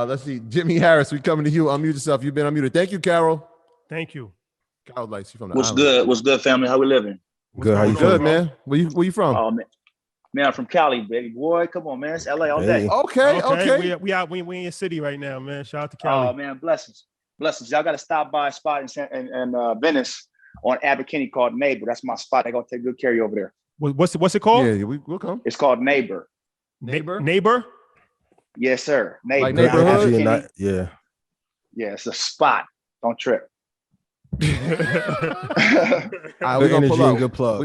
Let's see. Jimmy Harris, we coming to you. Unmute yourself. You've been unmuted. Thank you, Carol. Thank you. Carol likes you from the What's island. good? What's good, family? How we living? What's Good. How going you on, feeling, Good, bro? man. Where you from? Oh man, I'm from Cali, baby boy. Come on, man. It's LA all day. Hey. Okay. We in your city right now, man. Shout out to Cali. Oh man, blessings. Y'all got to stop by a spot in Venice on Abercrombie called Neighbor. That's my spot. They're gonna take good care of you over there. What's it called? Yeah, we'll come. It's called Neighbor. Neighbor. Yes, sir. Neighbor. Like neighborhood? Abercrombie. Yeah. Yeah, it's a spot. Don't trip. All right, Good gonna energy pull and up. good plug.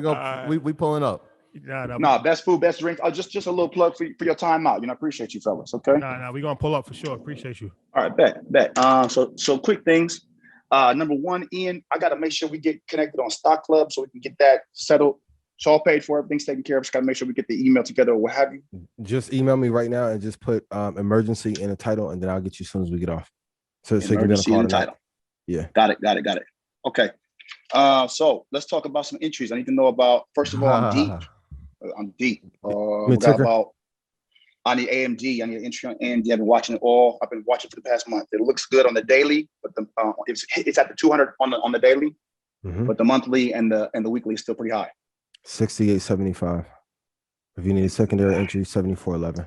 We pulling up. No, best food, best drinks. Oh, just a little plug for your time out. I appreciate you, fellas. Okay. Nah, we gonna pull up for sure. Appreciate you. All right, bet. So quick things. Number one, Ian, I got to make sure we get connected on Stock Club so we can get that settled. It's all paid for. Everything's taken care of. Just got to make sure we get the email together or what have you. Just email me right now and just put emergency in the title, and then I'll get you as soon as we get off. So you can be on the call in the tonight. title. Yeah. Got it. Okay. So let's talk about some entries. I need to know about, first of all, I'm deep. We got about, I need AMD. I need an entry on AMD. I've been watching it all. I've been watching for the past month. It looks good on the daily, but it's at the 200 on the daily, but the monthly and the weekly is still pretty high. 68.75. If you need a secondary entry, 74.11.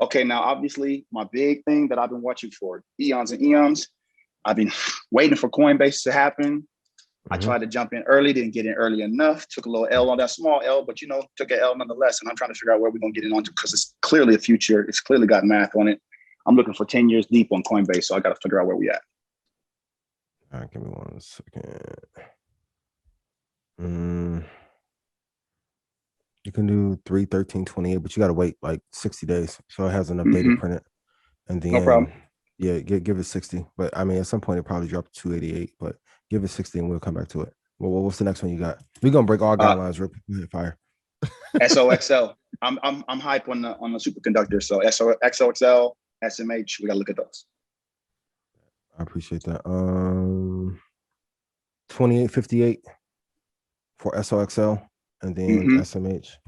Okay, now obviously my big thing that I've been watching for eons and eons. I've been waiting for Coinbase to happen. I tried to jump in early, didn't get in early enough. Took a little L on that small L, but took an L nonetheless. And I'm trying to figure out where we're gonna get in onto because it's clearly a future. It's clearly got math on it. I'm looking for 10 years deep on Coinbase, so I got to figure out where we at. All right, give me 1 second. You can do 3/13/28, but you got to wait like 60 days, so it has enough data printed. And then, no problem. Yeah, give it 60. But I mean, at some point it probably dropped to 288. But give it 60, and we'll come back to it. Well, what's the next one you got? We're gonna break all guidelines real quick. Fire. SOXL. I'm hype on the superconductor. So XOXL, SMH. We gotta look at those. I appreciate that. 28.58 for SOXL, and then SMH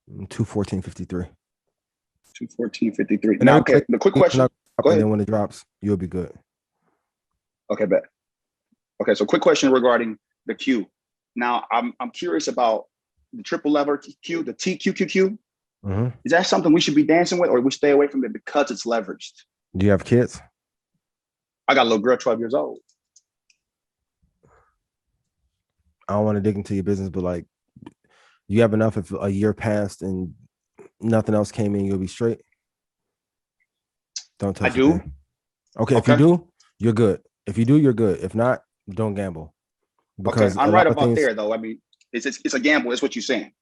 214.53. 214.53. Now, okay. The quick question. Go ahead. And then when it drops, you'll be good. Okay, bet. Okay, so quick question regarding the Q. Now, I'm curious about the triple lever Q, the TQQQ. Is that something we should be dancing with, or we stay away from it because it's leveraged? Do you have kids? I got a little girl, 12 years old. I don't want to dig into your business, but like, you have enough if a year passed and nothing else came in, you'll be straight. Don't touch it. I do. Okay, if you do, you're good. If you do, you're good. If not, don't gamble. Because I'm right about there, though. I mean, it's a gamble. Is what you're saying.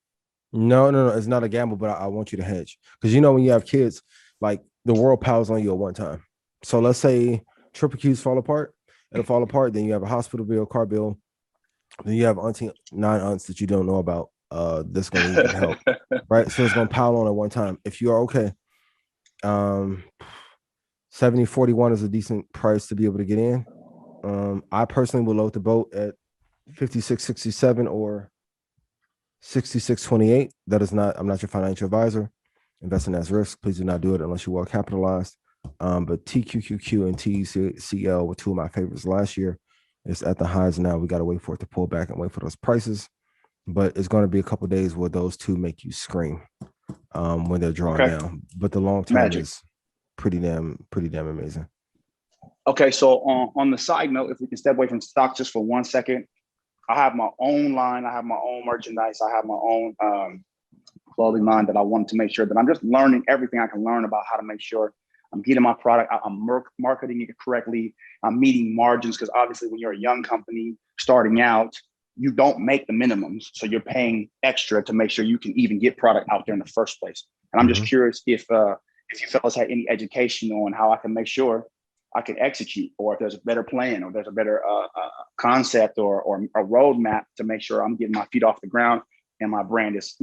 No, it's not a gamble, but I want you to hedge. Because when you have kids, like the world piles on you at one time. So let's say triple Qs fall apart. It'll fall apart. Then you have a hospital bill, car bill. Then you have 9 aunts that you don't know about. That's going to need help, right? So it's going to pile on at one time. If you are okay, 70.41 is a decent price to be able to get in. I personally will load the boat at 56.67 or 66.28. That is not. I'm not your financial advisor. Investing as risk. Please do not do it unless you are capitalized. But TQQQ and TCL were two of my favorites last year. It's at the highs now. We got to wait for it to pull back and wait for those prices. But it's going to be a couple of days where those two make you scream when they're drawing down. But the long term is pretty damn amazing. Okay, so on the side note, if we can step away from stock just for 1 second, I have my own line. I have my own merchandise. I have my own clothing line that I wanted to make sure that I'm just learning everything I can learn about how to make sure I'm getting my product. I'm marketing it correctly. I'm meeting margins because obviously when you're a young company starting out, you don't make the minimums. So you're paying extra to make sure you can even get product out there in the first place. And I'm just curious if you fellas had any education on how I can make sure I can execute, or if there's a better plan, or there's a better concept or a roadmap to make sure I'm getting my feet off the ground and my brand is,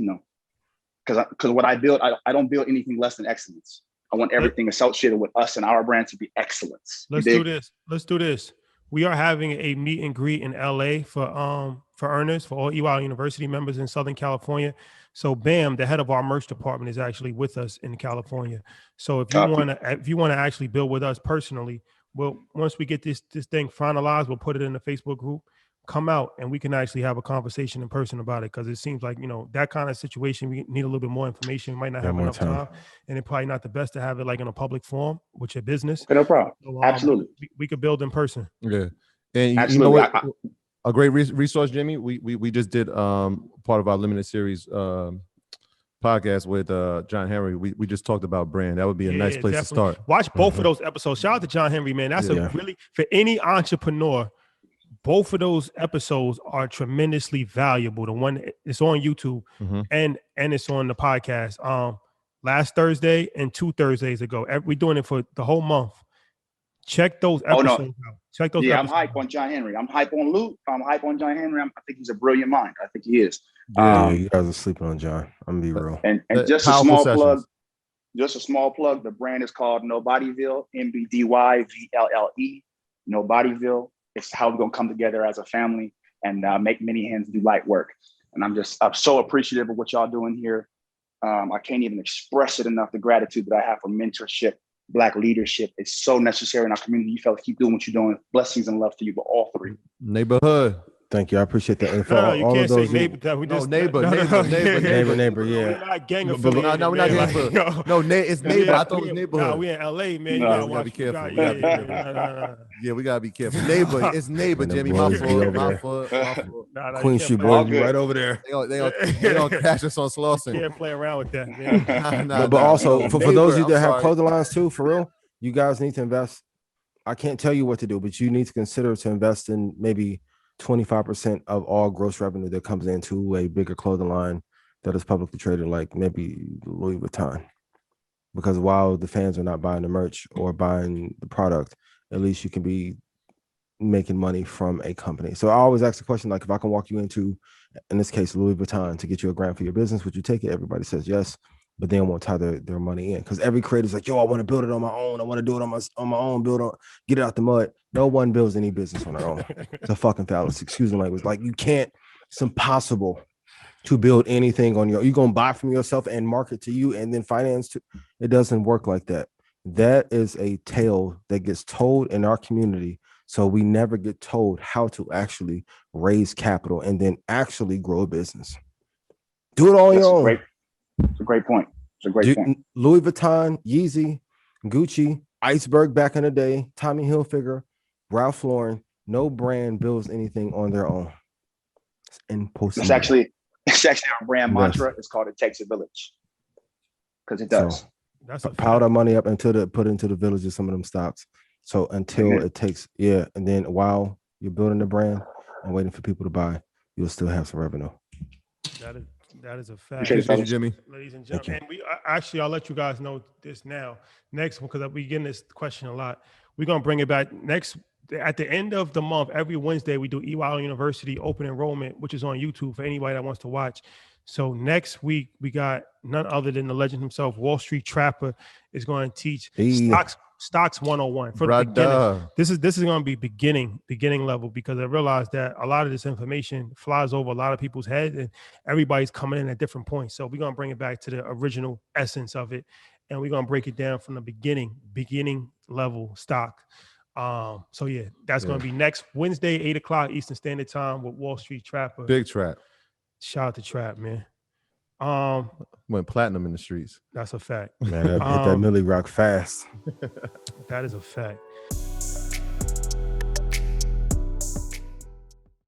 because what I build, I don't build anything less than excellence. I want everything associated with us and our brand to be excellence. Let's do this. We are having a meet and greet in LA for for earners, for all EY University members in Southern California. So Bam, the head of our merch department, is actually with us in California. So if you want to actually build with us personally, once we get this thing finalized, we'll put it in the Facebook group. Come out and we can actually have a conversation in person about it, because it seems like, that kind of situation, we need a little bit more information. We might not have enough time, and it's probably not the best to have it like in a public forum with your business. Okay, no problem. So, Absolutely. We could build in person. Yeah. And Absolutely. you know what? A great resource, Jimmy. We just did part of our limited series podcast with John Henry. We just talked about brand. That would be a nice place definitely. to start. Watch both of those episodes. Shout out to John Henry, man. That's a really, for any entrepreneur, both of those episodes are tremendously valuable. The one, it's on YouTube and it's on the podcast. Last Thursday and 2 Thursdays ago. We're doing it for the whole month. Check those episodes out. Check those episodes. I'm hype on John Henry. I'm hype on Luke. I'm hype on John Henry. I think he's a brilliant mind. I think he is. You guys are sleeping on John. I'm gonna be real. And just a small plug. Just a small plug. The brand is called Nobodyville. NBDYVLLE. Nobodyville. It's how we're gonna come together as a family and make many hands do light work. And I'm so appreciative of what y'all doing here. I can't even express it enough. The gratitude that I have for mentorship. Black leadership is so necessary in our community. You fellas keep doing what you're doing. Blessings and love to you, but all three. Neighborhood. Thank you. I appreciate that. And for No, you all can't of those say neighbor. Neighbor. We're not gang affiliated. No, we're not gang affiliated. No, it's neighbor. I thought it was neighborhood. No, we in LA, man. No, we gotta be careful. Yeah, we gotta be careful. Neighbor, it's neighbor, Jimmy. My fault. Queen Street boys right over there. They don't catch us on Slauson. You can't play around with that, man. But also, for those of you that have clothing lines too, for real, you guys need to invest. I can't tell you what to do, but you need to consider to invest in maybe 25% of all gross revenue that comes into a bigger clothing line that is publicly traded, like maybe Louis Vuitton. Because while the fans are not buying the merch or buying the product, at least you can be making money from a company. So I always ask the question, like, if I can walk you into, in this case, Louis Vuitton, to get you a grant for your business, would you take it? Everybody says yes, but they won't tie their money in, because every creator's like, yo, I want to build it on my own. I want to do it on my own, get it out the mud. No one builds any business on their own. It's a fucking fallacy. Excuse the language. Like, you can't, it's impossible to build anything on you're going to buy from yourself and market to you and then finance to, it doesn't work like that. That is a tale that gets told in our community. So we never get told how to actually raise capital and then actually grow a business. Do it on your own. It's a great point. Point. Louis Vuitton, Yeezy, Gucci, Iceberg back in the day, Tommy Hilfiger, Ralph Lauren, no brand builds anything on their own. It's impossible. It's actually our brand mantra. It's called It Takes a Village. Because it does. So, that's pile that money up until put into the village of some of them stocks. So until it takes, and then while you're building the brand and waiting for people to buy, you'll still have some revenue. That is a fact. Thank you, Jimmy. Ladies and gentlemen, and I'll let you guys know this now. Next, because we getting this question a lot. We're gonna bring it back next at the end of the month. Every Wednesday, we do EY University open enrollment, which is on YouTube for anybody that wants to watch. So next week, we got none other than the legend himself, Wall Street Trapper, is going to teach stocks 101 for the beginning. This is going to be beginning level, because I realized that a lot of this information flies over a lot of people's heads and everybody's coming in at different points. So we're going to bring it back to the original essence of it, and we're going to break it down from the beginning level stock. So that's going to be next Wednesday, 8:00 Eastern Standard Time with Wall Street Trapper. Big Trap. Shout out to Trap, man. Went platinum in the streets. That's a fact. Man, hit that Millie Rock fast. That is a fact.